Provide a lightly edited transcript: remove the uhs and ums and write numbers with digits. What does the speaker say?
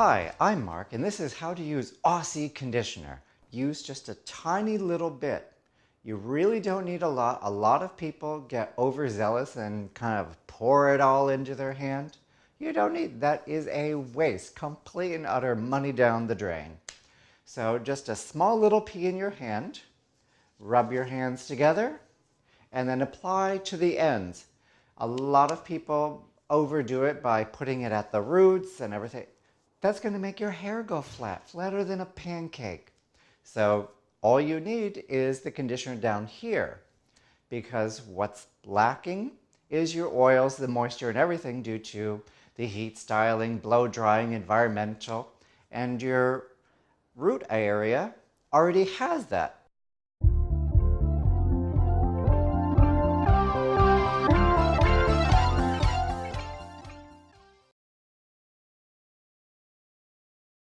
Hi, I'm Mark, and this is how to use Aussie conditioner. Use just a tiny little bit. You really don't need a lot. A lot of people get overzealous and kind of pour it all into their hand. You don't need that. Is a waste, complete and utter money down the drain. So just a small little pea in your hand, rub your hands together, and then apply to the ends. A lot of people overdo it by putting it at the roots and everything. That's going to make your hair go flat, flatter than a pancake. So all you need is the conditioner down here, because what's lacking is your oils, the moisture and everything due to the heat, styling, blow drying, environmental, and your root area already has that.